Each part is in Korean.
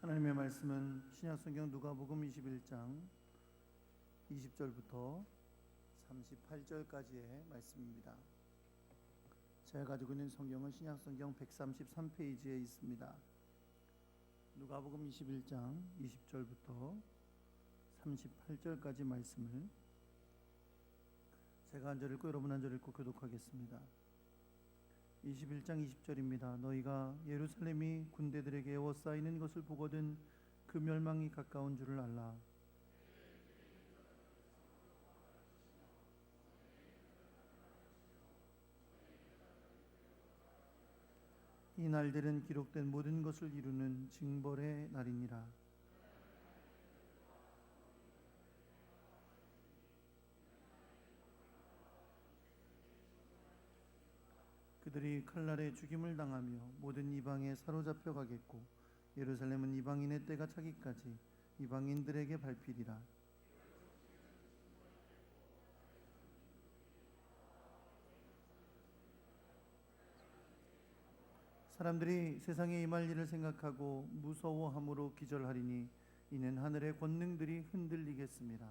하나님의 말씀은 신약성경 누가복음 21장 20절부터 38절까지의 말씀입니다. 제가 가지고 있는 성경은 신약성경 133페이지에 있습니다. 누가복음 21장 20절부터 38절까지 말씀을 제가 한 절 읽고 여러분 한 절 읽고 교독하겠습니다. 21장 20절입니다. 너희가 예루살렘이 군대들에게 에워싸이는 것을 보거든 그 멸망이 가까운 줄을 알라. 이 날들은 기록된 모든 것을 이루는 징벌의 날이니라. 그들이 칼날에 죽임을 당하며 모든 이방에 사로잡혀 가겠고 예루살렘은 이방인의 때가 차기까지 이방인들에게 밟히리라. 사람들이 세상에 임할 일을 생각하고 무서워함으로 기절하리니 이는 하늘의 권능들이 흔들리겠습니다.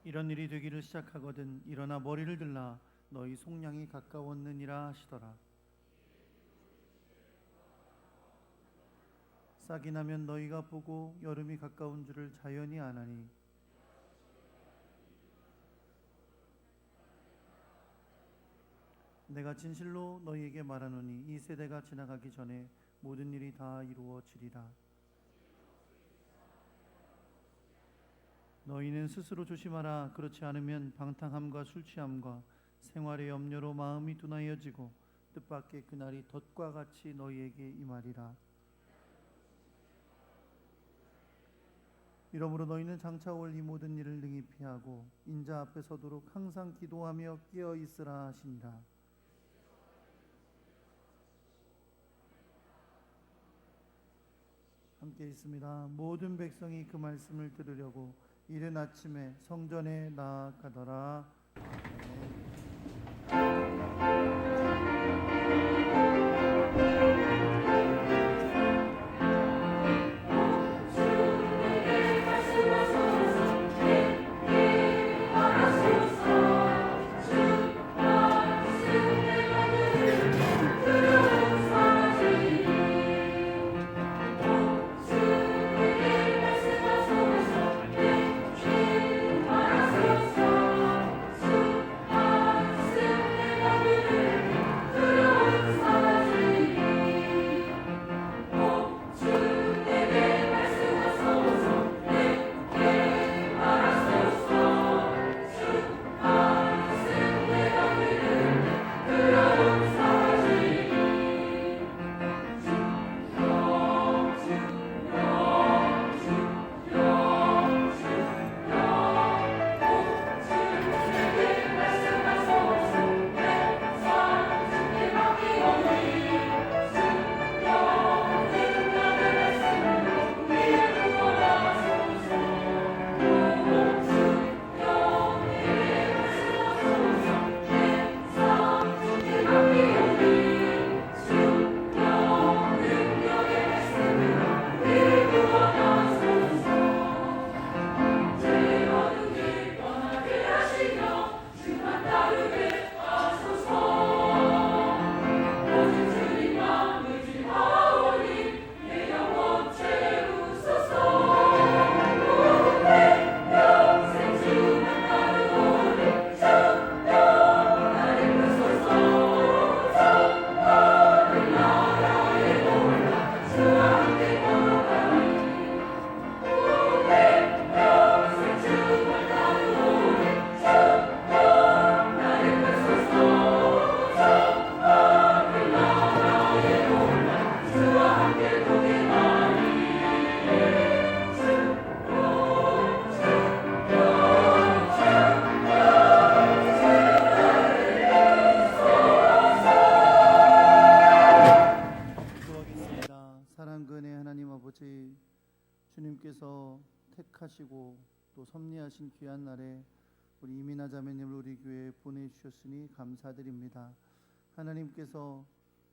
이런 일이 되기를 시작하거든 일어나 머리를 들라 너희 속량이 가까웠느니라 하시더라. 싹이 나면 너희가 보고 여름이 가까운 줄을 자연히 아나니 내가 진실로 너희에게 말하노니 이 세대가 지나가기 전에 모든 일이 다 이루어지리라. 너희는 스스로 조심하라. 그렇지 않으면 방탕함과 술취함과 생활의 염려로 마음이 둔하여지고 뜻밖의 그날이 덫과 같이 너희에게 임하리라. 이러므로 너희는 장차 올 이 모든 일을 능히 피하고 인자 앞에 서도록 항상 기도하며 깨어 있으라 하시니라. 함께 있습니다. 모든 백성이 그 말씀을 들으려고 이른 아침에 성전에 나아가더라. 주님께서 택하시고 또 섭리하신 귀한 날에 우리 이민아 자매님을 우리 교회에 보내주셨으니 감사드립니다. 하나님께서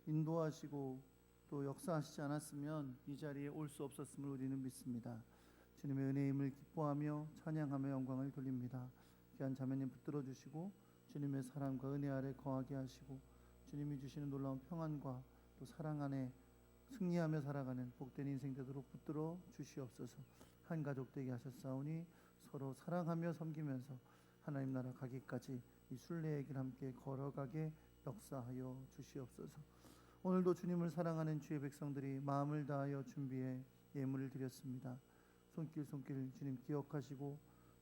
인도하시고 또 역사하시지 않았으면 이 자리에 올 수 없었음을 우리는 믿습니다. 주님의 은혜의 힘을 기뻐하며 찬양하며 영광을 돌립니다. 귀한 자매님 붙들어 주시고 주님의 사랑과 은혜 아래 거하게 하시고 주님이 주시는 놀라운 평안과 또 사랑 안에 승리하며 살아가는 복된 인생 되도록 붙들어 주시옵소서. 한 가족 되게 하셨사오니 서로 사랑하며 섬기면서 하나님 나라 가기까지 이 순례의 길 함께 걸어가게 역사하여 주시옵소서. 오늘도 주님을 사랑하는 주의 백성들이 마음을 다하여 준비해 예물을 드렸습니다. 손길 주님 기억하시고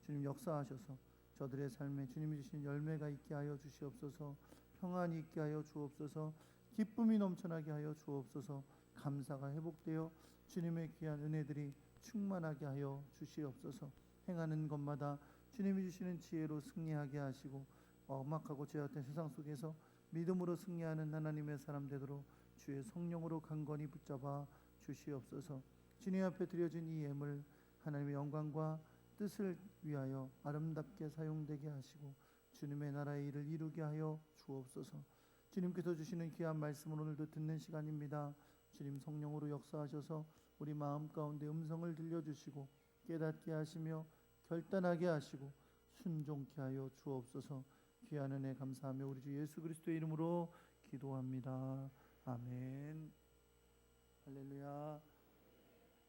주님 역사하셔서 저들의 삶에 주님이 주신 열매가 있게 하여 주시옵소서. 평안이 있게 하여 주옵소서. 기쁨이 넘쳐나게 하여 주옵소서. 감사가 회복되어 주님의 귀한 은혜들이 충만하게 하여 주시옵소서. 행하는 것마다 주님이 주시는 지혜로 승리하게 하시고 엄악하고 죄악된 세상 속에서 믿음으로 승리하는 하나님의 사람 되도록 주의 성령으로 강건히 붙잡아 주시옵소서. 주님 앞에 드려진 이 예물 하나님의 영광과 뜻을 위하여 아름답게 사용되게 하시고 주님의 나라의 일을 이루게 하여 주옵소서. 주님께서 주시는 귀한 말씀을 오늘도 듣는 시간입니다. 주님 성령으로 역사하셔서 우리 마음 가운데 음성을 들려주시고 깨닫게 하시며 결단하게 하시고 순종케 하여 주옵소서. 귀한 은혜 감사하며 우리 주 예수 그리스도의 이름으로 기도합니다. 아멘. 할렐루야.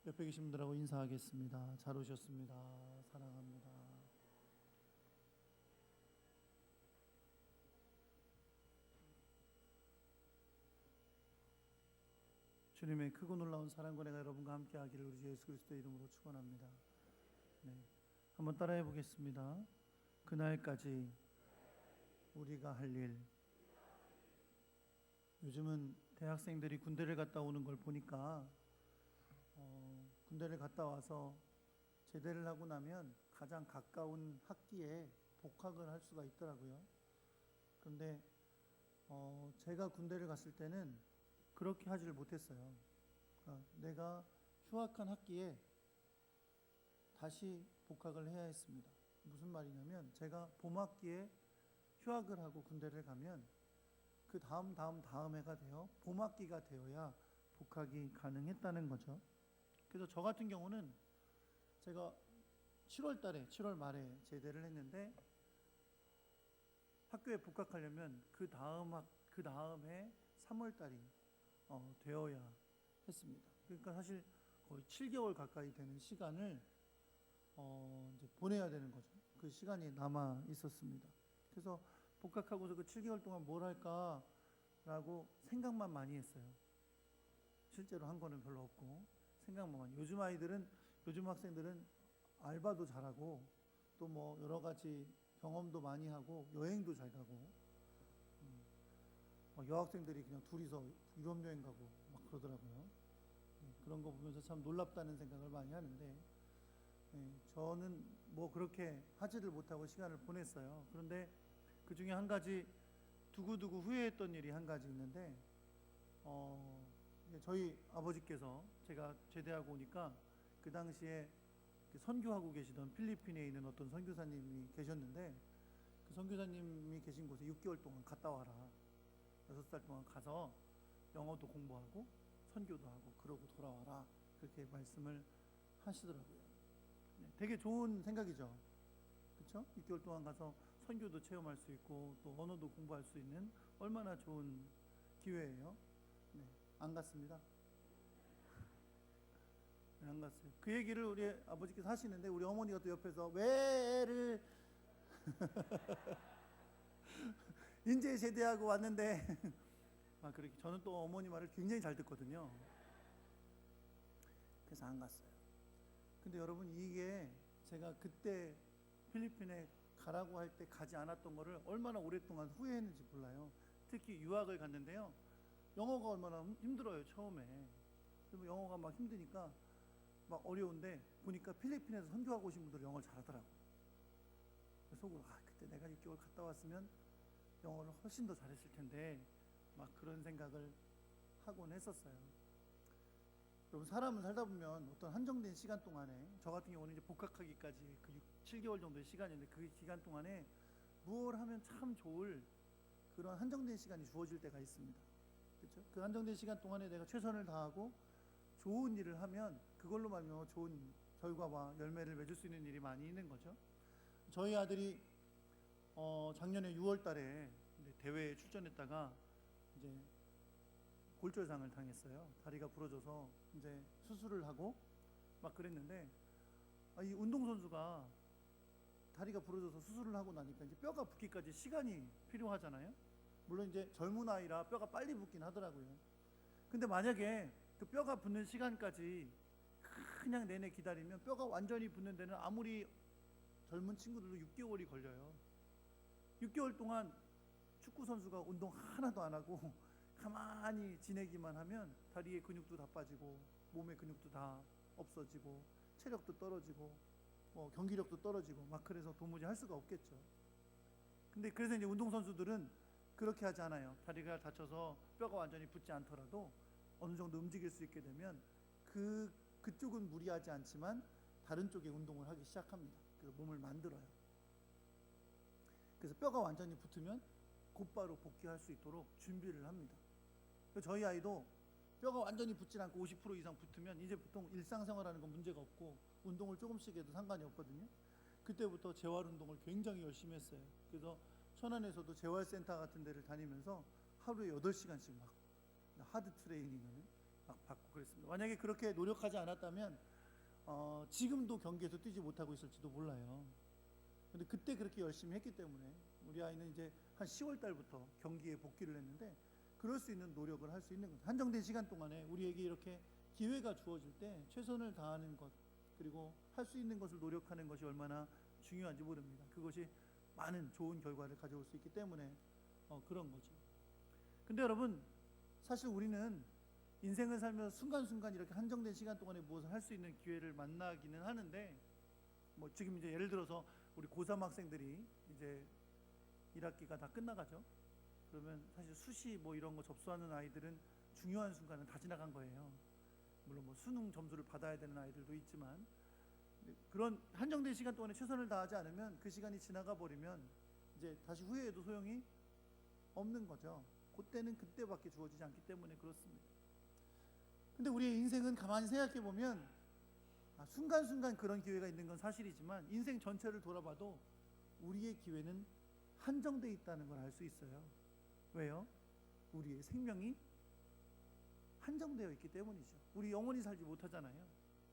옆에 계신 분들하고 인사하겠습니다. 잘 오셨습니다. 사랑합니다. 주님의 크고 놀라운 사랑과 은혜가 여러분과 함께 하기를 우리 주 예수 그리스도의 이름으로 축원합니다. 네. 한번 따라해 보겠습니다. 그날까지 우리가 할 일. 요즘은 대학생들이 군대를 갔다 오는 걸 보니까 군대를 갔다 와서 제대를 하고 나면 가장 가까운 학기에 복학을 할 수가 있더라고요. 그런데 제가 군대를 갔을 때는 그렇게 하지를 못했어요. 그러니까 내가 휴학한 학기에 다시 복학을 해야 했습니다. 무슨 말이냐면 제가 봄학기에 휴학을 하고 군대를 가면 그 다음 해가 되어 봄학기가 되어야 복학이 가능했다는 거죠. 그래서 저 같은 경우는 제가 7월 말에 제대를 했는데 학교에 복학하려면 그 다음에 3월 달이 되어야 했습니다. 그러니까 사실 거의 7개월 가까이 되는 시간을 이제 보내야 되는 거죠. 그 시간이 남아 있었습니다. 그래서 복학하고서 그 7개월 동안 뭘 할까라고 생각만 많이 했어요. 실제로 한 거는 별로 없고 생각만 많이. 요즘 학생들은 알바도 잘하고 또 뭐 여러 가지 경험도 많이 하고 여행도 잘 가고 여학생들이 그냥 둘이서 유럽 여행 가고 막 그러더라고요. 그런 거 보면서 참 놀랍다는 생각을 많이 하는데 저는 뭐 그렇게 하지를 못하고 시간을 보냈어요. 그런데 그 중에 한 가지 두고두고 후회했던 일이 한 가지 있는데 저희 아버지께서 제가 제대하고 오니까 그 당시에 선교하고 계시던 필리핀에 있는 어떤 선교사님이 계셨는데 그 선교사님이 계신 곳에 6개월 동안 갔다 와라. 6달 동안 가서 영어도 공부하고 선교도 하고 그러고 돌아와라. 그렇게 말씀을 하시더라고요. 되게 좋은 생각이죠. 그렇죠? 6개월 동안 가서 선교도 체험할 수 있고 또 언어도 공부할 수 있는 얼마나 좋은 기회예요. 네, 안 갔습니다. 네, 안 갔어요. 그 얘기를 우리 아버지께서 하시는데 우리 어머니가 또 옆에서 왜 애를 인제 제대하고 왔는데 그렇게 저는 또 어머니 말을 굉장히 잘 듣거든요. 그래서 안 갔어요. 근데 여러분 이게 제가 그때 필리핀에 가라고 할 때 가지 않았던 거를 얼마나 오랫동안 후회했는지 몰라요. 특히 유학을 갔는데요. 영어가 얼마나 힘들어요 처음에. 영어가 막 힘드니까 막 어려운데 보니까 필리핀에서 선교하고 오신 분들 영어를 잘하더라고요. 속으로 그때 내가 6개월 갔다 왔으면 영어를 훨씬 더 잘했을 텐데 막 그런 생각을 하곤 했었어요. 여러분 사람은 살다 보면 어떤 한정된 시간 동안에 저 같은 경우는 이제 복학하기까지 그 7개월 정도의 시간인데 그 기간 동안에 무엇을 하면 참 좋을 그런 한정된 시간이 주어질 때가 있습니다. 그렇죠? 그 한정된 시간 동안에 내가 최선을 다하고 좋은 일을 하면 그걸로 말미암아 좋은 결과와 열매를 맺을 수 있는 일이 많이 있는 거죠. 저희 아들이 작년에 6월 달에 대회에 출전했다가 이제 골절상을 당했어요. 다리가 부러져서 이제 수술을 하고 막 그랬는데, 이 운동선수가 다리가 부러져서 수술을 하고 나니까 이제 뼈가 붙기까지 시간이 필요하잖아요. 물론 이제 젊은 아이라 뼈가 빨리 붙긴 하더라고요. 근데 만약에 그 뼈가 붙는 시간까지 그냥 내내 기다리면 뼈가 완전히 붙는 데는 아무리 젊은 친구들도 6개월이 걸려요. 6개월 동안 축구 선수가 운동 하나도 안 하고 가만히 지내기만 하면 다리의 근육도 다 빠지고 몸의 근육도 다 없어지고 체력도 떨어지고 경기력도 떨어지고 막 그래서 도무지 할 수가 없겠죠. 근데 그래서 이제 운동 선수들은 그렇게 하지 않아요. 다리가 다쳐서 뼈가 완전히 붙지 않더라도 어느 정도 움직일 수 있게 되면 그쪽은 무리하지 않지만 다른 쪽에 운동을 하기 시작합니다. 그 몸을 만들어요. 그래서 뼈가 완전히 붙으면 곧바로 복귀할 수 있도록 준비를 합니다. 저희 아이도 뼈가 완전히 붙지 않고 50% 이상 붙으면 이제 보통 일상생활하는 건 문제가 없고 운동을 조금씩 해도 상관이 없거든요. 그때부터 재활 운동을 굉장히 열심히 했어요. 그래서 천안에서도 재활센터 같은 데를 다니면서 하루에 8시간씩 막 하드 트레이닝을 막 받고 그랬습니다. 만약에 그렇게 노력하지 않았다면 지금도 경기에서 뛰지 못하고 있을지도 몰라요. 근데 그때 그렇게 열심히 했기 때문에 우리 아이는 이제 한 10월 달부터 경기에 복귀를 했는데, 그럴 수 있는 노력을 할 수 있는 것. 한정된 시간 동안에 우리에게 이렇게 기회가 주어질 때 최선을 다하는 것, 그리고 할 수 있는 것을 노력하는 것이 얼마나 중요한지 모릅니다. 그것이 많은 좋은 결과를 가져올 수 있기 때문에 그런 거죠. 근데 여러분, 사실 우리는 인생을 살면서 순간순간 이렇게 한정된 시간 동안에 무엇을 할 수 있는 기회를 만나기는 하는데, 지금 이제 예를 들어서 우리 고3 학생들이 이제 1학기가 다 끝나가죠. 그러면 사실 수시 이런 거 접수하는 아이들은 중요한 순간은 다 지나간 거예요. 물론 수능 점수를 받아야 되는 아이들도 있지만, 그런 한정된 시간 동안에 최선을 다하지 않으면 그 시간이 지나가 버리면 이제 다시 후회해도 소용이 없는 거죠. 그때는 그때밖에 주어지지 않기 때문에 그렇습니다. 근데 우리의 인생은 가만히 생각해 보면 순간순간 그런 기회가 있는 건 사실이지만 인생 전체를 돌아봐도 우리의 기회는 한정되어 있다는 걸 알 수 있어요. 왜요? 우리의 생명이 한정되어 있기 때문이죠. 우리 영원히 살지 못하잖아요.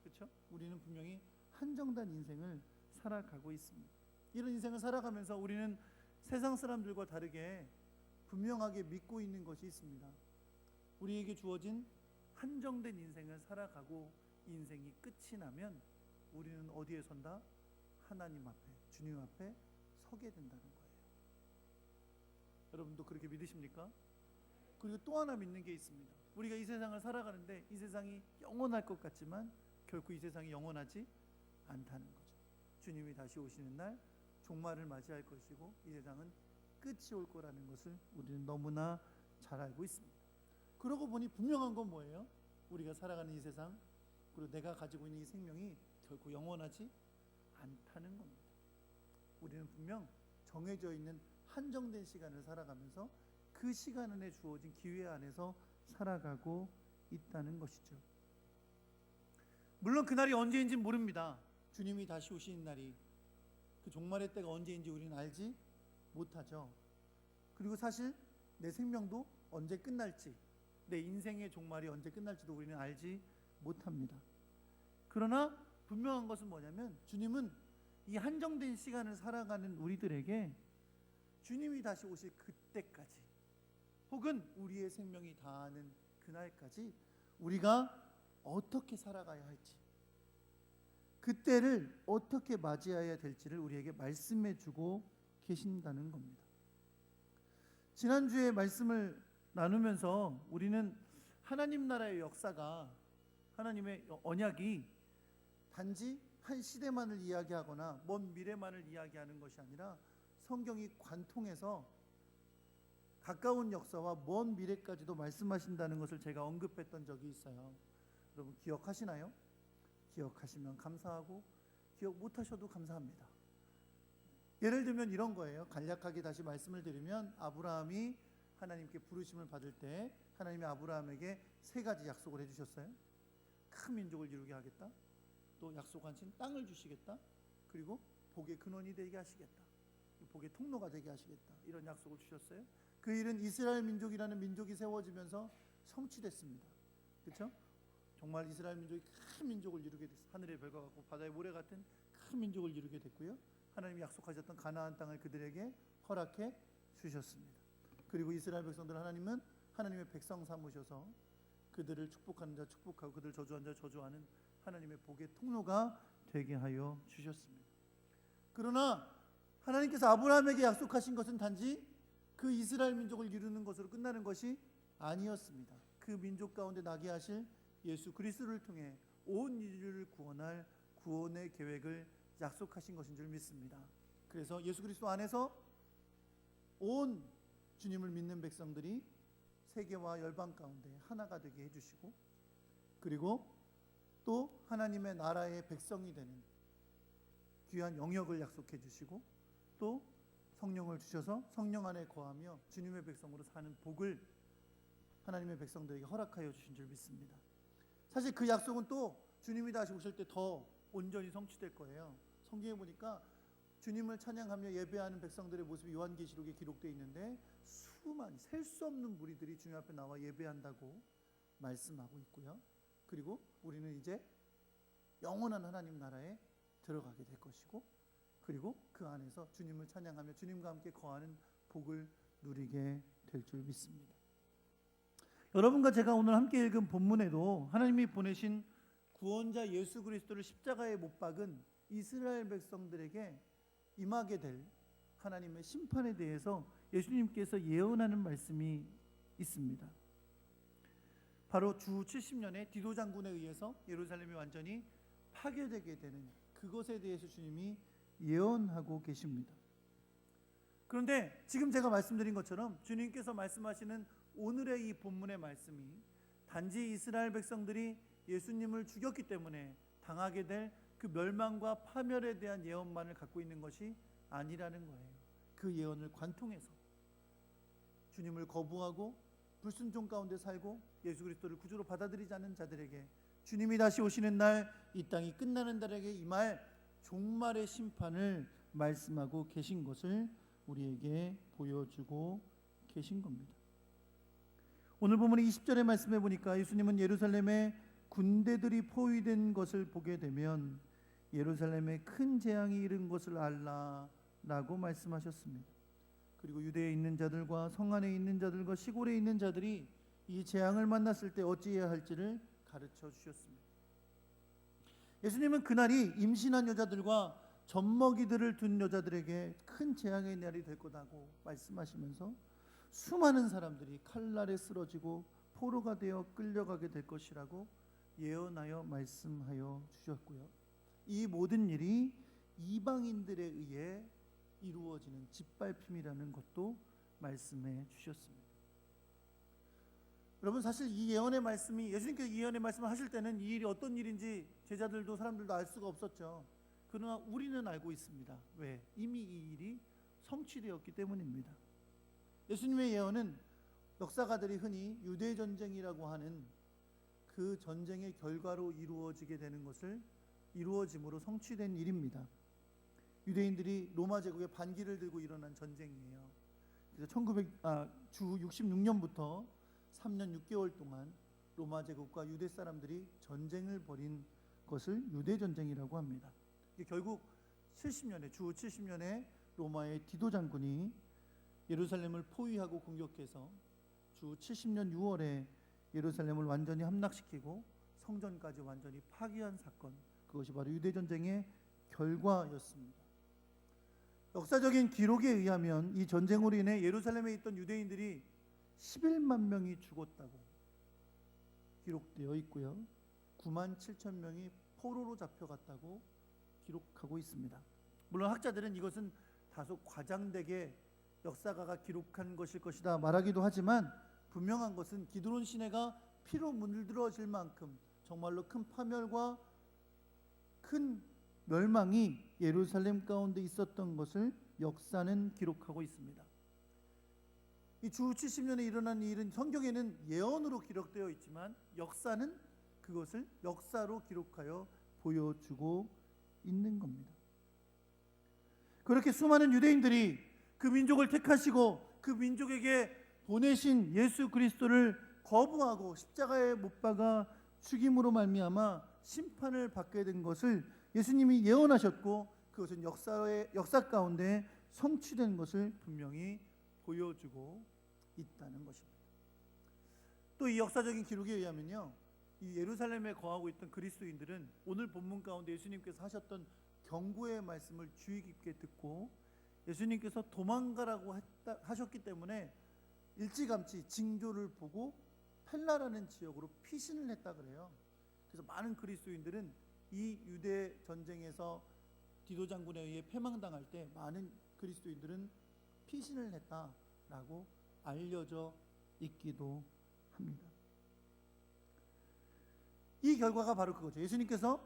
그렇죠? 우리는 분명히 한정된 인생을 살아가고 있습니다. 이런 인생을 살아가면서 우리는 세상 사람들과 다르게 분명하게 믿고 있는 것이 있습니다. 우리에게 주어진 한정된 인생을 살아가고 인생이 끝이 나면 우리는 어디에 선다? 하나님 앞에, 주님 앞에 서게 된다는 거예요. 여러분도 그렇게 믿으십니까? 그리고 또 하나 믿는 게 있습니다. 우리가 이 세상을 살아가는데 이 세상이 영원할 것 같지만 결코 이 세상이 영원하지 않다는 거죠. 주님이 다시 오시는 날 종말을 맞이할 것이고 이 세상은 끝이 올 거라는 것을 우리는 너무나 잘 알고 있습니다. 그러고 보니 분명한 건 뭐예요? 우리가 살아가는 이 세상, 그리고 내가 가지고 있는 이 생명이 결코 영원하지 않다는 겁니다. 우리는 분명 정해져 있는 한정된 시간을 살아가면서 그 시간 안에 주어진 기회 안에서 살아가고 있다는 것이죠. 물론 그날이 언제인지 모릅니다. 주님이 다시 오시는 날이, 그 종말의 때가 언제인지 우리는 알지 못하죠. 그리고 사실 내 생명도 언제 끝날지, 내 인생의 종말이 언제 끝날지도 우리는 알지 못합니다. 그러나 분명한 것은 뭐냐면 주님은 이 한정된 시간을 살아가는 우리들에게 주님이 다시 오실 그때까지, 혹은 우리의 생명이 다하는 그날까지 우리가 어떻게 살아가야 할지, 그때를 어떻게 맞이해야 될지를 우리에게 말씀해 주고 계신다는 겁니다. 지난주에 말씀을 나누면서 우리는 하나님 나라의 역사가, 하나님의 언약이 단지 한 시대만을 이야기하거나 먼 미래만을 이야기하는 것이 아니라 성경이 관통해서 가까운 역사와 먼 미래까지도 말씀하신다는 것을 제가 언급했던 적이 있어요. 여러분 기억하시나요? 기억하시면 감사하고 기억 못하셔도 감사합니다. 예를 들면 이런 거예요. 간략하게 다시 말씀을 드리면 아브라함이 하나님께 부르심을 받을 때 하나님이 아브라함에게 세 가지 약속을 해주셨어요. 큰 민족을 이루게 하겠다. 또 약속하신 땅을 주시겠다. 그리고 복의 근원이 되게 하시겠다. 복의 통로가 되게 하시겠다. 이런 약속을 주셨어요. 그 일은 이스라엘 민족이라는 민족이 세워지면서 성취됐습니다. 그렇죠? 정말 이스라엘 민족이 큰 민족을 이루게 됐어요. 하늘의 별과 같고 바다의 모래 같은 큰 민족을 이루게 됐고요. 하나님이 약속하셨던 가나안 땅을 그들에게 허락해 주셨습니다. 그리고 이스라엘 백성들 하나님은 하나님의 백성 삼으셔서 그들을 축복하는 자 축복하고 그들을 저주하는 자 저주하는 하나님의 복의 통로가 되게 하여 주셨습니다. 그러나 하나님께서 아브라함에게 약속하신 것은 단지 그 이스라엘 민족을 이루는 것으로 끝나는 것이 아니었습니다. 그 민족 가운데 나게 하실 예수 그리스도를 통해 온 인류를 구원할 구원의 계획을 약속하신 것인 줄 믿습니다. 그래서 예수 그리스도 안에서 온 주님을 믿는 백성들이 세계와 열방 가운데 하나가 되게 해주시고, 그리고 또 하나님의 나라의 백성이 되는 귀한 영역을 약속해 주시고, 또 성령을 주셔서 성령 안에 거하며 주님의 백성으로 사는 복을 하나님의 백성들에게 허락하여 주신 줄 믿습니다. 사실 그 약속은 또 주님이 다시 오실 때 더 온전히 성취될 거예요. 성경에 보니까 주님을 찬양하며 예배하는 백성들의 모습이 요한계시록에 기록되어 있는데 수많이 셀 수 없는 무리들이 주님 앞에 나와 예배한다고 말씀하고 있고요. 그리고 우리는 이제 영원한 하나님 나라에 들어가게 될 것이고, 그리고 그 안에서 주님을 찬양하며 주님과 함께 거하는 복을 누리게 될 줄 믿습니다. 여러분과 제가 오늘 함께 읽은 본문에도 하나님이 보내신 구원자 예수 그리스도를 십자가에 못 박은 이스라엘 백성들에게 임하게 될 하나님의 심판에 대해서 예수님께서 예언하는 말씀이 있습니다. 바로 주 70년에 디도 장군에 의해서 예루살렘이 완전히 파괴되게 되는 그것에 대해서 주님이 예언하고 계십니다. 그런데 지금 제가 말씀드린 것처럼 주님께서 말씀하시는 오늘의 이 본문의 말씀이 단지 이스라엘 백성들이 예수님을 죽였기 때문에 당하게 될 그 멸망과 파멸에 대한 예언만을 갖고 있는 것이 아니라는 거예요. 그 예언을 관통해서 주님을 거부하고 불순종 가운데 살고 예수 그리스도를 구주로 받아들이지 않는 자들에게 주님이 다시 오시는 날, 이 땅이 끝나는 날에게 임할 종말의 심판을 말씀하고 계신 것을 우리에게 보여주고 계신 겁니다. 오늘 본문의 20절의 말씀에 보니까 예수님은 예루살렘에 군대들이 포위된 것을 보게 되면 예루살렘에 큰 재앙이 이른 것을 알라라고 말씀하셨습니다. 그리고 유대에 있는 자들과 성 안에 있는 자들과 시골에 있는 자들이 이 재앙을 만났을 때 어찌해야 할지를 가르쳐 주셨습니다. 예수님은 그날이 임신한 여자들과 젖먹이들을 둔 여자들에게 큰 재앙의 날이 될 거다고 말씀하시면서 수많은 사람들이 칼날에 쓰러지고 포로가 되어 끌려가게 될 것이라고 예언하여 말씀하여 주셨고요. 이 모든 일이 이방인들에 의해 이루어지는 짓밟힘이라는 것도 말씀해 주셨습니다. 여러분, 사실 이 예언의 말씀이, 예수님께서 이 예언의 말씀을 하실 때는 이 일이 어떤 일인지 제자들도 사람들도 알 수가 없었죠. 그러나 우리는 알고 있습니다. 왜? 이미 이 일이 성취되었기 때문입니다. 예수님의 예언은 역사가들이 흔히 유대전쟁이라고 하는 그 전쟁의 결과로 이루어지게 되는 것을 이루어짐으로 성취된 일입니다. 유대인들이 로마 제국의 반기를 들고 일어난 전쟁이에요. 그래서 주 66년부터 3년 6개월 동안 로마 제국과 유대 사람들이 전쟁을 벌인 것을 유대전쟁이라고 합니다. 결국 주 70년에 로마의 디도 장군이 예루살렘을 포위하고 공격해서 주 70년 6월에 예루살렘을 완전히 함락시키고 성전까지 완전히 파괴한 사건, 그것이 바로 유대전쟁의 결과였습니다. 역사적인 기록에 의하면 이 전쟁으로 인해 예루살렘에 있던 유대인들이 11만 명이 죽었다고 기록되어 있고요. 9만 7천 명이 포로로 잡혀갔다고 기록하고 있습니다. 물론 학자들은 이것은 다소 과장되게 역사가가 기록한 것일 것이다 말하기도 하지만 분명한 것은 기드론 시내가 피로 물들어질 만큼 정말로 큰 파멸과 큰 멸망이 예루살렘 가운데 있었던 것을 역사는 기록하고 있습니다. 이 주 70년에 일어난 일은 성경에는 예언으로 기록되어 있지만 역사는 그것을 역사로 기록하여 보여주고 있는 겁니다. 그렇게 수많은 유대인들이 그 민족을 택하시고 그 민족에게 보내신 예수 그리스도를 거부하고 십자가에 못 박아 죽임으로 말미암아 심판을 받게 된 것을 예수님이 예언하셨고 그것은 역사 가운데 성취된 것을 분명히 보여주고 있다는 것입니다. 또 이 역사적인 기록에 의하면요, 이 예루살렘에 거하고 있던 그리스도인들은 오늘 본문 가운데 예수님께서 하셨던 경고의 말씀을 주의 깊게 듣고 예수님께서 도망가라고 하셨기 때문에 일찌감치 징조를 보고 펠라라는 지역으로 피신을 했다 그래요. 그래서 많은 그리스도인들은 이 유대 전쟁에서 디도 장군에 의해 패망당할 때 많은 그리스도인들은 피신을 했다라고 알려져 있기도 합니다. 이 결과가 바로 그거죠. 예수님께서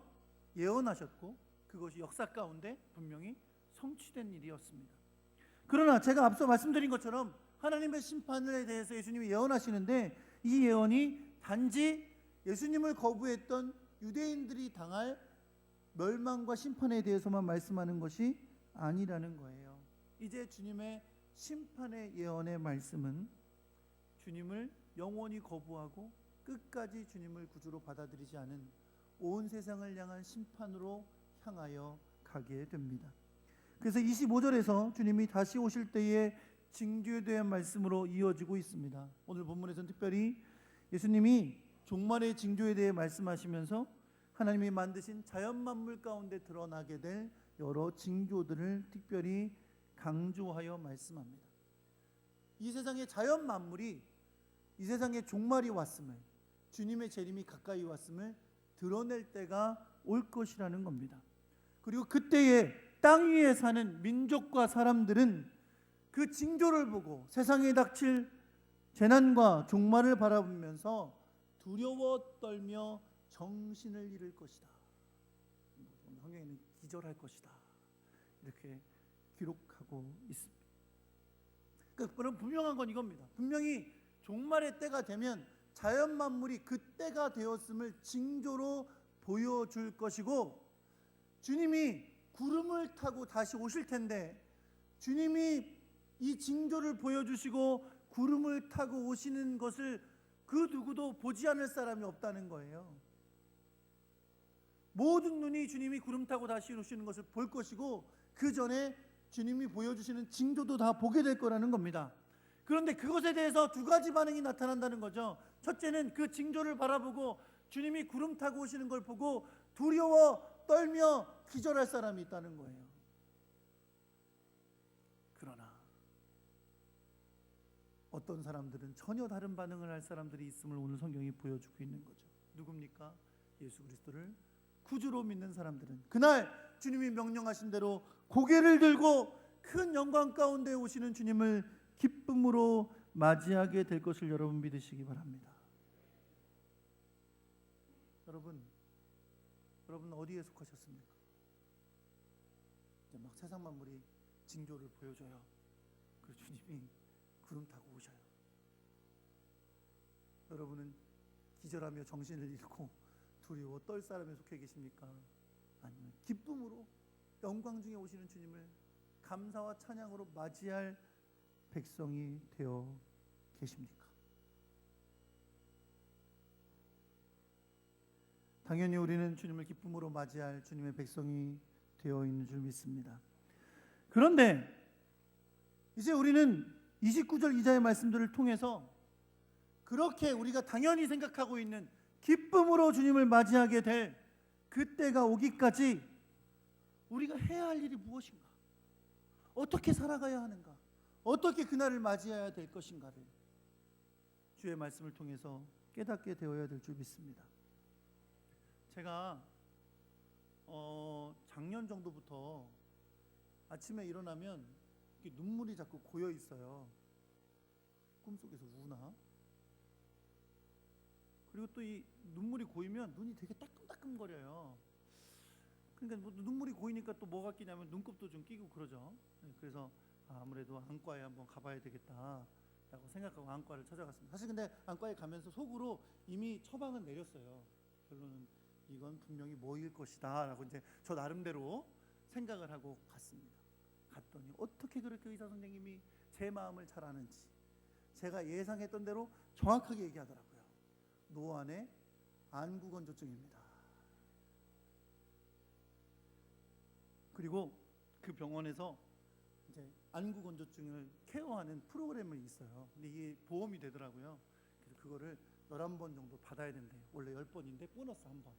예언하셨고 그것이 역사 가운데 분명히 성취된 일이었습니다. 그러나 제가 앞서 말씀드린 것처럼 하나님의 심판에 대해서 예수님이 예언하시는데 이 예언이 단지 예수님을 거부했던 유대인들이 당할 멸망과 심판에 대해서만 말씀하는 것이 아니라는 거예요. 이제 주님의 심판의 예언의 말씀은 주님을 영원히 거부하고 끝까지 주님을 구주로 받아들이지 않은 온 세상을 향한 심판으로 향하여 가게 됩니다. 그래서 25절에서 주님이 다시 오실 때의 징조에 대한 말씀으로 이어지고 있습니다. 오늘 본문에서는 특별히 예수님이 종말의 징조에 대해 말씀하시면서 하나님이 만드신 자연 만물 가운데 드러나게 될 여러 징조들을 특별히 강조하여 말씀합니다. 이 세상의 자연 만물이 이 세상의 종말이 왔음을, 주님의 재림이 가까이 왔음을 드러낼 때가 올 것이라는 겁니다. 그리고 그때에 땅 위에 사는 민족과 사람들은 그 징조를 보고 세상에 닥칠 재난과 종말을 바라보면서 두려워 떨며 정신을 잃을 것이다. 성경에는 기절할 것이다. 이렇게 기록하고 있습니다. 그럼 분명한 건 이겁니다. 분명히 종말의 때가 되면 자연 만물이 그 때가 되었음을 징조로 보여줄 것이고 주님이 구름을 타고 다시 오실 텐데 주님이 이 징조를 보여주시고 구름을 타고 오시는 것을 그 누구도 보지 않을 사람이 없다는 거예요. 모든 눈이 주님이 구름 타고 다시 오시는 것을 볼 것이고 그 전에 주님이 보여주시는 징조도 다 보게 될 거라는 겁니다. 그런데 그것에 대해서 두 가지 반응이 나타난다는 거죠. 첫째는 그 징조를 바라보고 주님이 구름 타고 오시는 걸 보고 두려워 떨며 기절할 사람이 있다는 거예요. 그러나 어떤 사람들은 전혀 다른 반응을 할 사람들이 있음을 오늘 성경이 보여주고 있는 거죠. 누굽니까? 예수 그리스도를 구주로 믿는 사람들은 그날 주님이 명령하신 대로 고개를 들고 큰 영광 가운데 오시는 주님을 기쁨으로 맞이하게 될 것을 여러분 믿으시기 바랍니다. 여러분 어디에 속하셨습니까? 이제 막 세상 만물이 징조를 보여줘요. 그리고 주님이 구름 타고 오셔요. 여러분은 기절하며 정신을 잃고 두려워 떨 사람에 속해 계십니까? 아니면 기쁨으로 영광 중에 오시는 주님을 감사와 찬양으로 맞이할 백성이 되어 계십니까? 당연히 우리는 주님을 기쁨으로 맞이할 주님의 백성이 되어 있는 줄 믿습니다. 그런데 이제 우리는 29절 이하의 말씀들을 통해서 그렇게 우리가 당연히 생각하고 있는 기쁨으로 주님을 맞이하게 될 그때가 오기까지 우리가 해야 할 일이 무엇인가? 어떻게 살아가야 하는가? 어떻게 그날을 맞이해야 될 것인가를 주의 말씀을 통해서 깨닫게 되어야 될 줄 믿습니다. 제가 작년 정도부터 아침에 일어나면 눈물이 자꾸 고여 있어요. 꿈속에서 우나? 그리고 또 이 눈물이 고이면 눈이 되게 따끔따끔거려요. 그러니까 뭐 눈물이 고이니까 또 뭐가 끼냐면 눈곱도 좀 끼고 그러죠. 그래서 아무래도 안과에 한번 가봐야 되겠다라고 생각하고 안과를 찾아갔습니다. 사실 근데 안과에 가면서 속으로 이미 처방은 내렸어요. 결론은 이건 분명히 뭐일 것이다라고 이제 저 나름대로 생각을 하고 갔습니다. 갔더니 어떻게 그렇게 의사 선생님이 제 마음을 잘 아는지 제가 예상했던 대로 정확하게 얘기하더라고요. 노안의 안구건조증입니다. 그리고 그 병원에서 이제 안구건조증을 케어하는 프로그램이 있어요. 근데 이게 보험이 되더라고요. 그래서 그거를 11번 정도 받아야 된대요. 원래 10번인데 보너스 1번.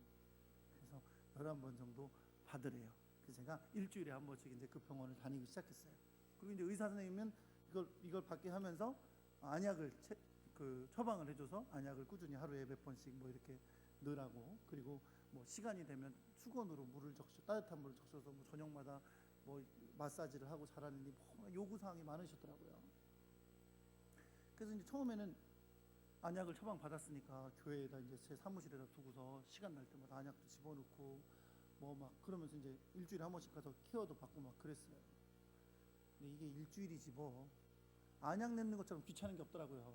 그래서 11번 정도 받으래요. 그래서 제가 일주일에 한 번씩 이제 그 병원을 다니기 시작했어요. 그리고 이제 의사 선생님은 이걸 받게 하면서 안약을 처방을 해줘서 안약을 꾸준히 하루에 몇 번씩 뭐 이렇게 넣으라고, 그리고 뭐 시간이 되면 수건으로 물을 따뜻한 물을 적셔서 뭐 저녁마다 뭐 마사지를 하고 자라는데 뭐 요구 사항이 많으셨더라고요. 그래서 이제 처음에는 안약을 처방 받았으니까 교회에다 이제 제 사무실에다 두고서 시간 날 때마다 안약도 집어넣고 뭐 막 그러면서 이제 일주일에 한 번씩 가서 케어도 받고 막 그랬어요. 근데 이게 일주일이지 뭐 안약 넣는 것처럼 귀찮은 게 없더라고요.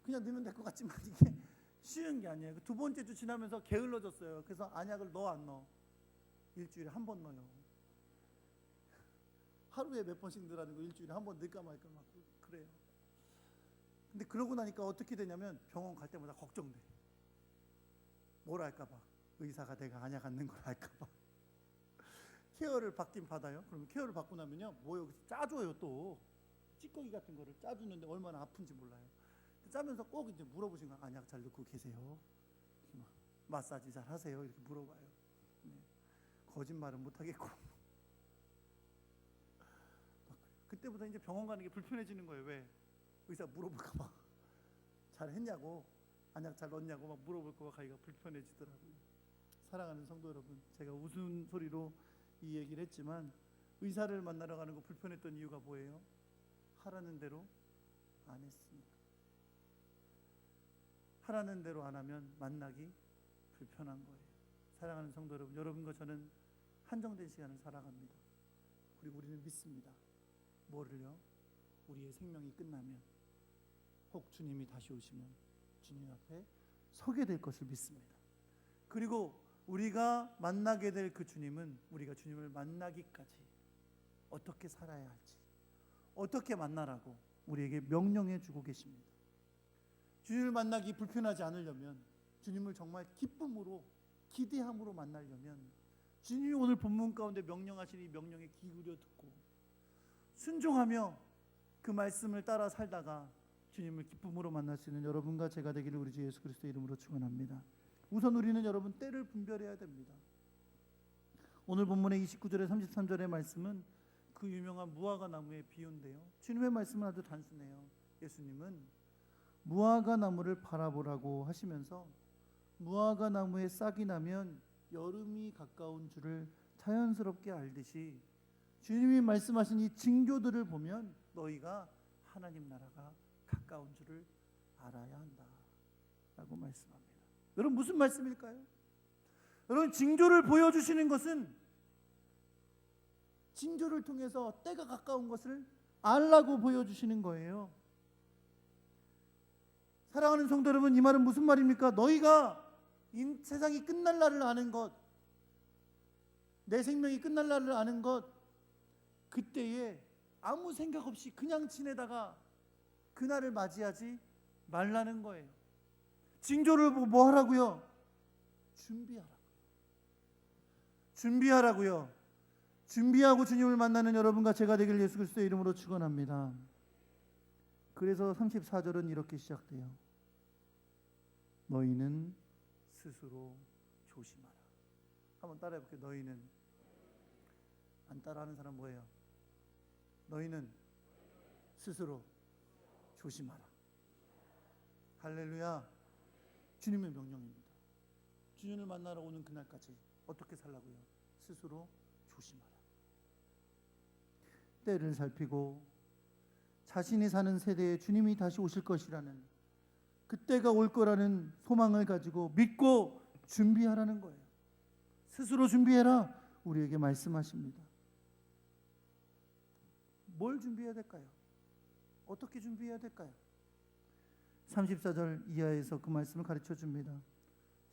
그냥 넣으면 될 것 같지만 이게 쉬운 게 아니에요. 두 번째 주 지나면서 게을러졌어요. 그래서 안약을 넣어 안 넣어? 일주일에 한 번 넣어요. 하루에 몇 번씩 넣으라는 거 일주일에 한 번 넣을까 말까 막 그래요. 근데 그러고 나니까 어떻게 되냐면 병원 갈 때마다 걱정돼. 뭘 할까 봐. 의사가 내가 안약 안 넣는 걸 알까 봐. 케어를 받긴 받아요. 그러면 케어를 받고 나면요, 뭐 여기서 짜줘요. 또 찌꺼기 같은 거를 짜주는데 얼마나 아픈지 몰라요. 짜면서 꼭 이제 물어보신 거예요. 안약 잘 넣고 계세요? 마사지 잘 하세요? 이렇게 물어봐요. 네. 거짓말은 못 하겠고. 그때부터 이제 병원 가는 게 불편해지는 거예요. 왜? 의사 물어볼까 봐. 잘 했냐고, 안약 잘 넣었냐고 막 물어볼까 봐 가기가 불편해지더라고요. 사랑하는 성도 여러분, 제가 웃은 소리로 이 얘기를 했지만 의사를 만나러 가는 거 불편했던 이유가 뭐예요? 하라는 대로 안 했으니까. 하라는 대로 안 하면 만나기 불편한 거예요. 사랑하는 성도 여러분, 여러분과 저는 한정된 시간을 살아갑니다. 그리고 우리는 믿습니다. 뭐를요? 우리의 생명이 끝나면, 혹 주님이 다시 오시면 주님 앞에 서게 될 것을 믿습니다. 그리고 우리가 만나게 될 그 주님은 우리가 주님을 만나기까지 어떻게 살아야 할지, 어떻게 만나라고 우리에게 명령해 주고 계십니다. 주님을 만나기 불편하지 않으려면, 주님을 정말 기쁨으로 기대함으로 만나려면 주님이 오늘 본문 가운데 명령하시는 이 명령에 기울여 듣고 순종하며 그 말씀을 따라 살다가 주님을 기쁨으로 만날 수 있는 여러분과 제가 되기를 우리 주 예수 그리스도의 이름으로 축원합니다. 우선 우리는 여러분 때를 분별해야 됩니다. 오늘 본문의 29절에 33절의 말씀은 그 유명한 무화과 나무의 비유인데요. 주님의 말씀은 아주 단순해요. 예수님은 무화과 나무를 바라보라고 하시면서 무화과 나무에 싹이 나면 여름이 가까운 줄을 자연스럽게 알듯이 주님이 말씀하신 이 징조들을 보면 너희가 하나님 나라가 가까운 줄을 알아야 한다 라고 말씀합니다. 여러분 무슨 말씀일까요? 여러분 징조를 보여주시는 것은 징조를 통해서 때가 가까운 것을 알라고 보여주시는 거예요. 사랑하는 성도 여러분, 이 말은 무슨 말입니까? 너희가 이 세상이 끝날 날을 아는 것, 내 생명이 끝날 날을 아는 것, 그때에 아무 생각 없이 그냥 지내다가 그날을 맞이하지 말라는 거예요. 징조를 보고 뭐 하라고요? 준비하라고요. 준비하고 주님을 만나는 여러분과 제가 되길 예수 그리스도의 이름으로 축원합니다. 그래서 34절은 이렇게 시작돼요. 너희는 스스로 조심하라. 한번 따라해 볼게요. 너희는. 안 따라하는 사람 뭐예요? 너희는 스스로 조심하라. 할렐루야. 주님의 명령입니다. 주님을 만나러 오는 그날까지 어떻게 살라고요? 스스로 조심하라. 때를 살피고 자신이 사는 세대에 주님이 다시 오실 것이라는, 그때가 올 거라는 소망을 가지고 믿고 준비하라는 거예요. 스스로 준비해라. 우리에게 말씀하십니다. 뭘 준비해야 될까요? 어떻게 준비해야 될까요? 34절 이하에서 그 말씀을 가르쳐 줍니다.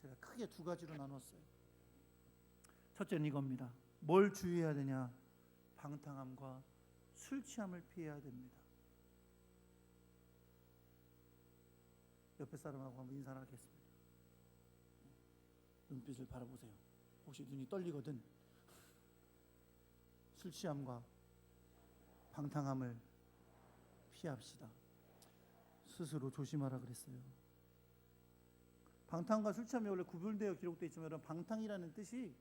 제가 크게 두 가지로 나눴어요. 첫째는 이겁니다. 뭘 주의해야 되냐? 방탕함과 술 취함을 피해야 됩니다. 옆에 사람하고 한번 인사를 하겠습니다. 눈빛을 바라보세요. 혹시 눈이 떨리거든 술 취함과 방탕함을 피합시다. 스스로 조심하라 그랬어요. 방탕과 술 취함이 원래 구별되어 기록되어 있지만 여러분, 방탕이라는 뜻이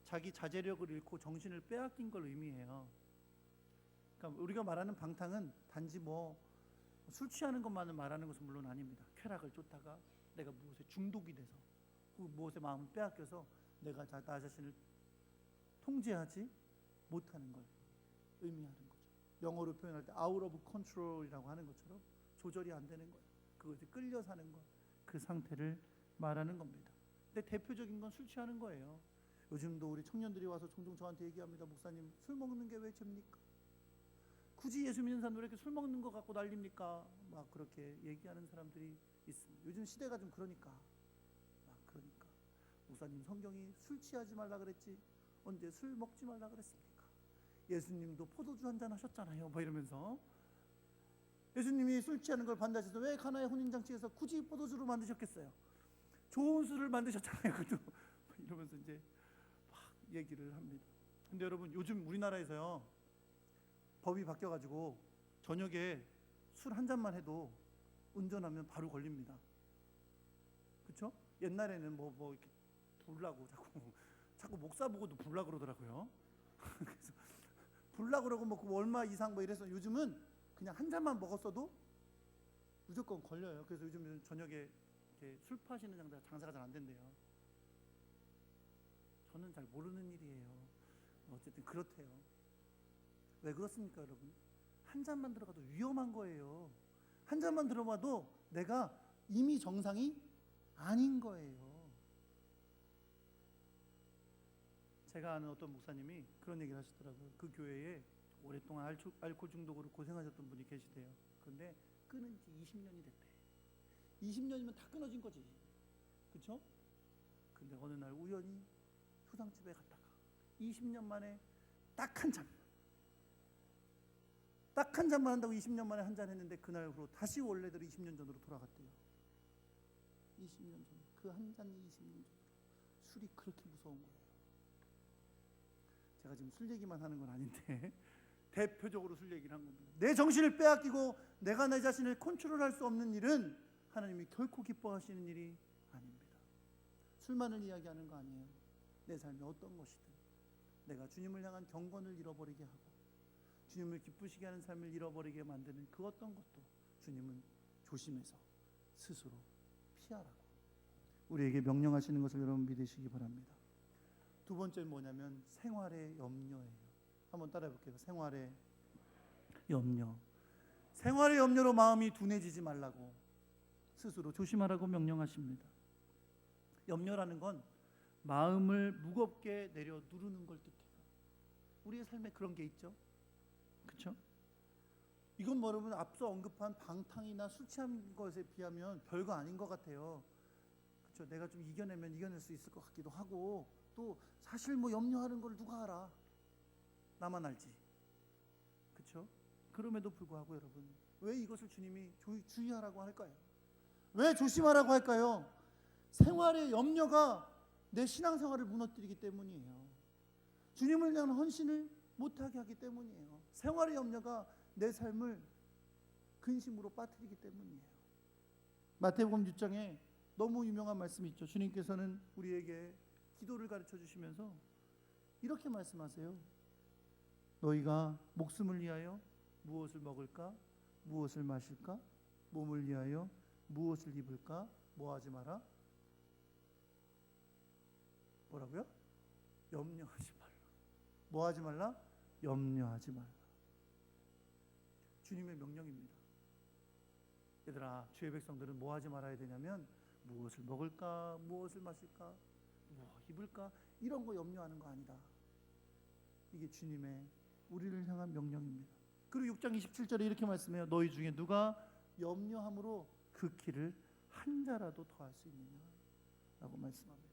자기 자제력을 잃고 정신을 빼앗긴 걸 의미해요. 그러니까 우리가 말하는 방탕은 단지 술 취하는 것만을 말하는 것은 물론 아닙니다. 쾌락을 쫓다가 내가 무엇에 중독이 돼서 무엇에 마음을 빼앗겨서 내가 나 자신을 통제하지 못하는 걸 의미하는 거죠. 영어로 표현할 때 out of control이라고 하는 것처럼 조절이 안 되는 거예요. 그것에 끌려 사는 것, 그 상태를 말하는 겁니다. 근데 대표적인 건 술 취하는 거예요. 요즘도 우리 청년들이 와서 종종 저한테 얘기합니다. 목사님, 술 먹는 게 왜 죄입니까? 굳이 예수 믿는 사람들 왜 이렇게 술 먹는 거 갖고 난립니까? 막 그렇게 얘기하는 사람들이 있습니다. 요즘 시대가 좀 그러니까 목사님, 성경이 술 취하지 말라 그랬지 언제 술 먹지 말라 그랬습니까? 예수님도 포도주 한잔 하셨잖아요. 이러면서 예수님이 술 취하는 걸 반대하셔서 왜 가나의 혼인잔치에서 굳이 포도주로 만드셨겠어요? 좋은 술을 만드셨잖아요. 이러면서 이제 막 얘기를 합니다. 근데 여러분, 요즘 우리나라에서요, 법이 바뀌어가지고 저녁에 술 한 잔만 해도 운전하면 바로 걸립니다. 그렇죠? 옛날에는 이렇게 불라고 자꾸 목사 보고도 불라 그러더라고요. 그래서 불라 그러고 얼마 이상 이래서 요즘은 그냥 한 잔만 먹었어도 무조건 걸려요. 그래서 요즘 저녁에 이렇게 술 파시는 장사가 잘 안 된대요. 저는 잘 모르는 일이에요. 어쨌든 그렇대요. 왜 그렇습니까, 여러분? 한 잔만 들어가도 위험한 거예요. 한 잔만 들어봐도 내가 이미 정상이 아닌 거예요. 제가 아는 어떤 목사님이 그런 얘기를 하시더라고요. 그 교회에 오랫동안 알코올 중독으로 고생하셨던 분이 계시대요. 그런데 끊은 지 20년이 됐대. 20년이면 다 끊어진 거지. 그렇죠? 근데 어느 날 우연히 초상집에 갔다가 20년 만에 딱 한 잔만 한다고 20년 만에 한 잔 했는데 그날 후로 다시 원래대로 20년 전으로 돌아갔대요. 20년 전, 그 한 잔이 20년 전으로. 술이 그렇게 무서운 거예요. 제가 지금 술 얘기만 하는 건 아닌데 대표적으로 술 얘기를 한 겁니다. 내 정신을 빼앗기고 내가 내 자신을 컨트롤할 수 없는 일은 하나님이 결코 기뻐하시는 일이 아닙니다. 술만을 이야기하는 거 아니에요. 내 삶이 어떤 것이든 내가 주님을 향한 경건을 잃어버리게 하고 주님을 기쁘시게 하는 삶을 잃어버리게 만드는 그 어떤 것도 주님은 조심해서 스스로 피하라고 우리에게 명령하시는 것을 여러분 믿으시기 바랍니다. 두 번째는 뭐냐면 생활의 염려예요. 한번 따라해 볼게요. 생활의 염려. 생활의 염려로 마음이 둔해지지 말라고 스스로 조심하라고 명령하십니다. 염려라는 건 마음을 무겁게 내려 누르는 걸 뜻해요. 우리의 삶에 그런 게 있죠. 그렇죠? 이건 여러분 앞서 언급한 방탕이나 술 취한 것에 비하면 별거 아닌 것 같아요. 그렇죠? 내가 좀 이겨내면 이겨낼 수 있을 것 같기도 하고 또 사실 염려하는 걸 누가 알아? 나만 알지. 그렇죠? 그럼에도 불구하고 여러분, 왜 이것을 주님이 주의하라고 할까요? 왜 조심하라고 할까요? 생활의 염려가 내 신앙생활을 무너뜨리기 때문이에요. 주님을 위한 헌신을 못하게 하기 때문이에요. 생활의 염려가 내 삶을 근심으로 빠뜨리기 때문이에요. 마태복음 6장에 너무 유명한 말씀이 있죠. 주님께서는 우리에게 기도를 가르쳐 주시면서 이렇게 말씀하세요. 너희가 목숨을 위하여 무엇을 먹을까? 무엇을 마실까? 몸을 위하여 무엇을 입을까? 뭐하지 마라? 뭐라고요? 염려하지 말라. 뭐하지 말라? 염려하지 말라. 주님의 명령입니다. 얘들아, 주의 백성들은 뭐하지 말아야 되냐면 무엇을 먹을까? 무엇을 마실까? 뭐 입을까? 이런 거 염려하는 거 아니다. 이게 주님의 우리를 향한 명령입니다. 그리고 6장 27절에 이렇게 말씀해요. 너희 중에 누가 염려함으로 그 키를 한 자라도 더할 수 있느냐 라고 말씀합니다.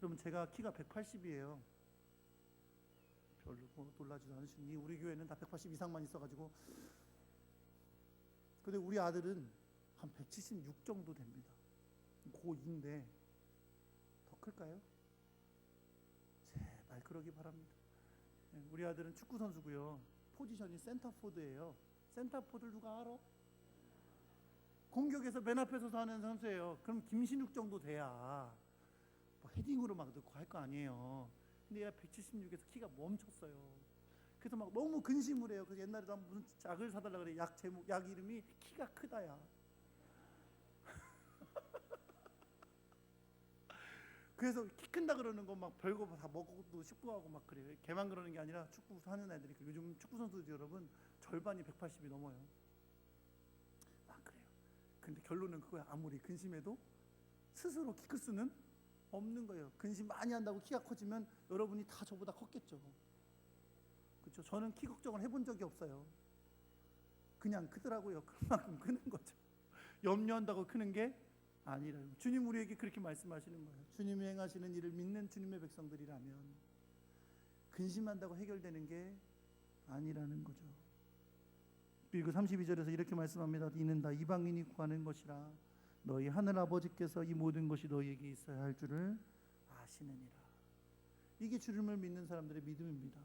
여러분, 제가 키가 180이에요. 별로 놀라지도 않으시니 우리 교회는 다 180 이상만 있어가지고. 근데 우리 아들은 한 176 정도 됩니다. 고2인데 더 클까요? 제발 그러기 바랍니다. 우리 아들은 축구 선수고요. 포지션이 센터포드예요. 센터포드를 누가 알아? 공격에서 맨 앞에 서서 하는 선수예요. 그럼 김신욱 정도 돼야 뭐 헤딩으로 막 넣고 할 거 아니에요. 근데 얘가 176에서 키가 멈췄어요. 그래서 막 너무 근심을 해요. 그래서 옛날에도 한 무슨 약을 사달라 그래. 약 이름이 키가 크다야. 그래서 키 큰다 그러는 거 막 별거 다 먹어도 싶고하고 막 그래요. 걔만 그러는 게 아니라 축구 하는 애들이, 요즘 축구 선수들 여러분 절반이 180이 넘어요. 막 그래요. 근데 결론은 그거야. 아무리 근심해도 스스로 키 클 수는 없는 거예요. 근심 많이 한다고 키가 커지면 여러분이 다 저보다 컸겠죠. 그렇죠? 저는 키 걱정을 해본 적이 없어요. 그냥 크더라고요. 그만큼 크는 거죠. 염려한다고 크는 게 아니라. 주님 우리에게 그렇게 말씀하시는 거예요. 주님이 행하시는 일을 믿는 주님의 백성들이라면 근심한다고 해결되는 게 아니라는 거죠. 그리고 32절에서 이렇게 말씀합니다. 이는 다 이방인이 구하는 것이라 너희 하늘 아버지께서 이 모든 것이 너희에게 있어야 할 줄을 아시느니라. 이게 주님을 믿는 사람들의 믿음입니다.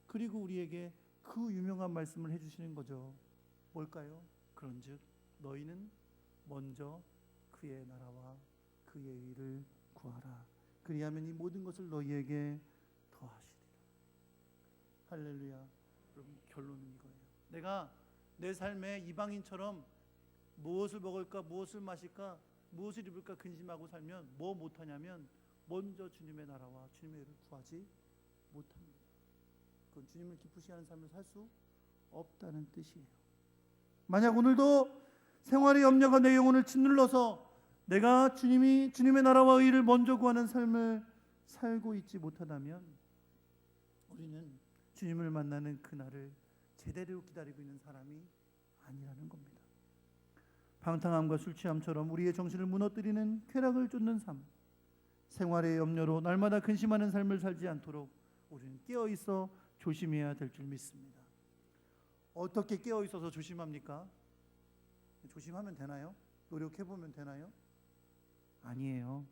그리고 우리에게 그 유명한 말씀을 해주시는 거죠. 뭘까요? 그런즉 너희는 먼저 그의 나라와 그의 의를 구하라. 그리하면 이 모든 것을 너희에게 더하시리라. 할렐루야. 여러분, 결론은 이거예요. 내가 내 삶에 이방인처럼 무엇을 먹을까, 무엇을 마실까, 무엇을 입을까 근심하고 살면 뭐 못하냐면 먼저 주님의 나라와 주님의 의를 구하지 못합니다. 그건 주님을 기쁘시게 하는 삶을 살 수 없다는 뜻이에요. 만약 오늘도 생활의 염려가 내 영혼을 짓눌러서 내가 주님의 나라와 의를 먼저 구하는 삶을 살고 있지 못하다면 우리는 주님을 만나는 그날을 제대로 기다리고 있는 사람이 아니라는 겁니다. 방탕함과 술 취함처럼 우리의 정신을 무너뜨리는 쾌락을 쫓는 삶, 생활의 염려로 날마다 근심하는 삶을 살지 않도록 우리는 깨어있어 조심해야 될 줄 믿습니다. 어떻게 깨어있어서 조심합니까? 조심하면 되나요? 노력해보면 되나요? 아니에요.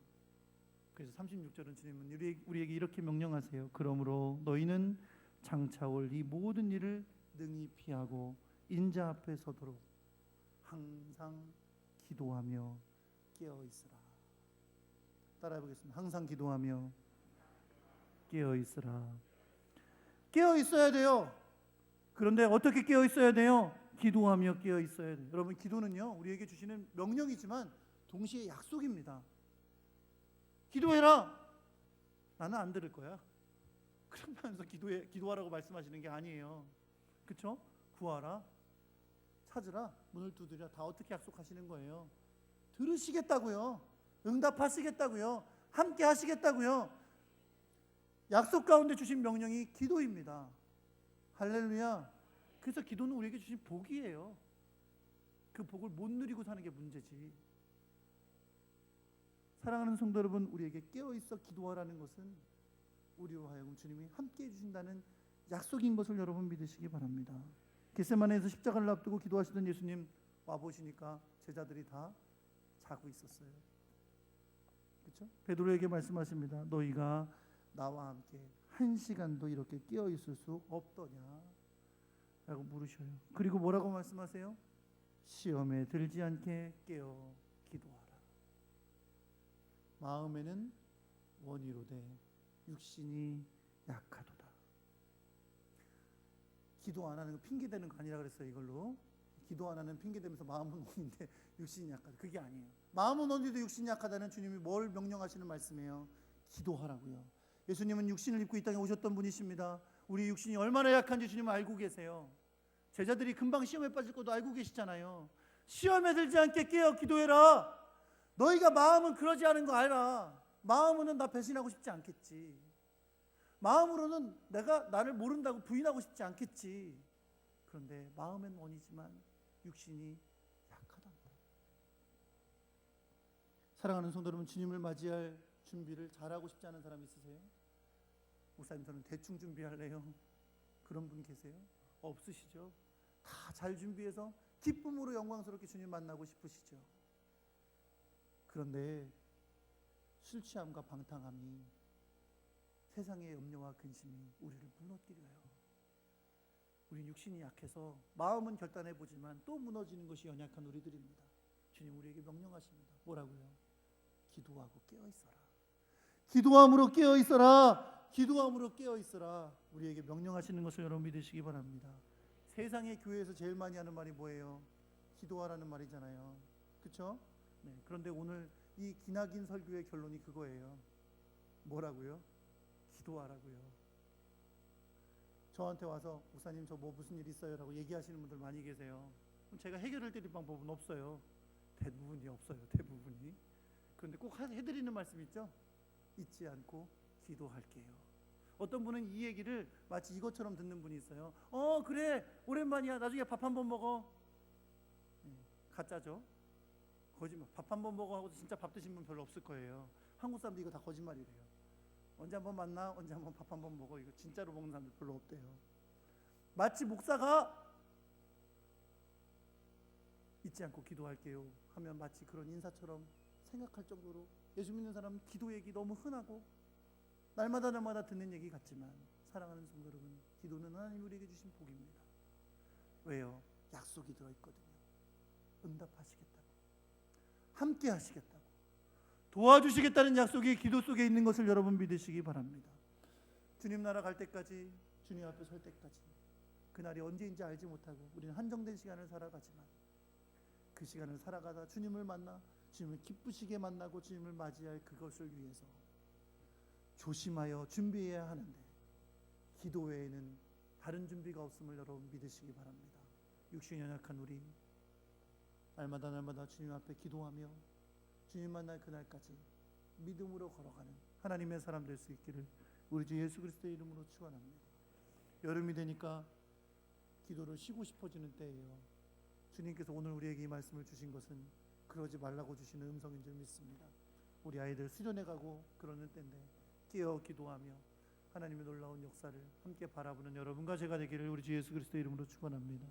그래서 36절은 주님은 우리에게 이렇게 명령하세요. 그러므로 너희는 장차 올 이 모든 일을 능히 피하고 인자 앞에 서도록 항상 기도하며 깨어있으라. 따라해보겠습니다. 항상 기도하며 깨어있으라. 깨어있어야 돼요. 그런데 어떻게 깨어있어야 돼요? 기도하며 깨어있어야 돼요. 여러분, 기도는요 우리에게 주시는 명령이지만 동시에 약속입니다. 기도해라. 나는 안 들을 거야. 그러면서 기도하라고 말씀하시는 게 아니에요. 그렇죠? 구하라, 찾으라, 문을 두드리라. 다 어떻게 약속하시는 거예요? 들으시겠다고요. 응답하시겠다고요. 함께 하시겠다고요. 약속 가운데 주신 명령이 기도입니다. 할렐루야. 그래서 기도는 우리에게 주신 복이에요. 그 복을 못 누리고 사는 게 문제지. 사랑하는 성도 여러분, 우리에게 깨어있어 기도하라는 것은 우리로 하여금 주님이 함께해 주신다는 약속인 것을 여러분 믿으시기 바랍니다. 겟세마네에서 십자가를 앞두고 기도하시던 예수님 와보시니까 제자들이 다 자고 있었어요. 그렇죠? 베드로에게 말씀하십니다. 너희가 나와 함께 한 시간도 이렇게 깨어 있을 수 없더냐 라고 물으셔요. 그리고 뭐라고 말씀하세요? 시험에 들지 않게 깨어 기도하라. 마음에는 원이로되 육신이 약하도다. 기도 안 하는 거 핑계 대는 거 아니라 그랬어요. 이걸로 기도 안 하는 핑계 대면서 마음은 원인데 육신이 약하다. 그게 아니에요. 마음은 원인데 육신이 약하다는 주님이 뭘 명령하시는 말씀이에요? 기도하라고요. 예수님은 육신을 입고 이 땅에 오셨던 분이십니다. 우리 육신이 얼마나 약한지 주님은 알고 계세요. 제자들이 금방 시험에 빠질 것도 알고 계시잖아요. 시험에 들지 않게 깨어 기도해라. 너희가 마음은 그러지 않은 거 알아. 마음으로는 나 배신하고 싶지 않겠지. 마음으로는 내가 나를 모른다고 부인하고 싶지 않겠지. 그런데 마음은 원이지만 육신이 약하단다. 사랑하는 성도 여러분, 주님을 맞이할 준비를 잘하고 싶지 않은 사람 있으세요? 목사님, 저는 대충 준비할래요. 그런 분 계세요? 없으시죠? 다 잘 준비해서 기쁨으로 영광스럽게 주님 만나고 싶으시죠? 그런데 술 취함과 방탕함이, 세상의 염려와 근심이 우리를 무너뜨려요. 우린 육신이 약해서 마음은 결단해보지만 또 무너지는 것이 연약한 우리들입니다. 주님 우리에게 명령하십니다. 뭐라고요? 기도하고 깨어있어라. 기도함으로 깨어있어라. 기도함으로 깨어있어라. 우리에게 명령하시는 것을 여러분 믿으시기 바랍니다. 세상의 교회에서 제일 많이 하는 말이 뭐예요? 기도하라는 말이잖아요. 그렇죠? 네, 그런데 오늘 이 기나긴 설교의 결론이 그거예요. 뭐라고요? 기도하라고요. 저한테 와서 목사님 저 뭐 무슨 일 있어요? 라고 얘기하시는 분들 많이 계세요. 그럼 제가 해결을 드릴 방법은 없어요. 대부분이 없어요. 대부분이. 그런데 꼭 해드리는 말씀 있죠? 잊지 않고 기도할게요. 어떤 분은 이 얘기를 마치 이것처럼 듣는 분이 있어요. 그래 오랜만이야. 나중에 밥 한번 먹어. 가짜죠. 거짓말. 밥 한번 먹어 하고 진짜 밥 드신 분 별로 없을 거예요. 한국 사람들 이거 다 거짓말이래요. 언제 한번 만나? 언제 한번 밥 한번 먹어? 이거 진짜로 먹는 사람들 별로 없대요. 마치 목사가 잊지 않고 기도할게요 하면 마치 그런 인사처럼 생각할 정도로 예수 믿는 사람은 기도 얘기 너무 흔하고 날마다 듣는 얘기 같지만, 사랑하는 성도 여러분, 기도는 하나님 우리에게 주신 복입니다. 왜요? 약속이 들어있거든요. 응답하시겠다고, 함께 하시겠다고, 도와주시겠다는 약속이 기도 속에 있는 것을 여러분 믿으시기 바랍니다. 주님 나라 갈 때까지, 주님 앞에 설 때까지, 그날이 언제인지 알지 못하고 우리는 한정된 시간을 살아가지만, 그 시간을 살아가다 주님을 만나 주님을 기쁘시게 만나고 주님을 맞이할 그것을 위해서 조심하여 준비해야 하는데, 기도 외에는 다른 준비가 없음을 여러분 믿으시기 바랍니다. 육신이 연약한 우리, 날마다 주님 앞에 기도하며 주님 만날 그날까지 믿음으로 걸어가는 하나님의 사람 될 수 있기를 우리 주 예수 그리스도의 이름으로 축원합니다. 여름이 되니까 기도를 쉬고 싶어지는 때예요. 주님께서 오늘 우리에게 이 말씀을 주신 것은 그러지 말라고 주시는 음성인 줄 믿습니다. 우리 아이들 수련회 가고 그러는 때인데 깨어 기도하며 하나님의 놀라운 역사를 함께 바라보는 여러분과 제가 되기를 우리 주 예수 그리스도의 이름으로 축원합니다.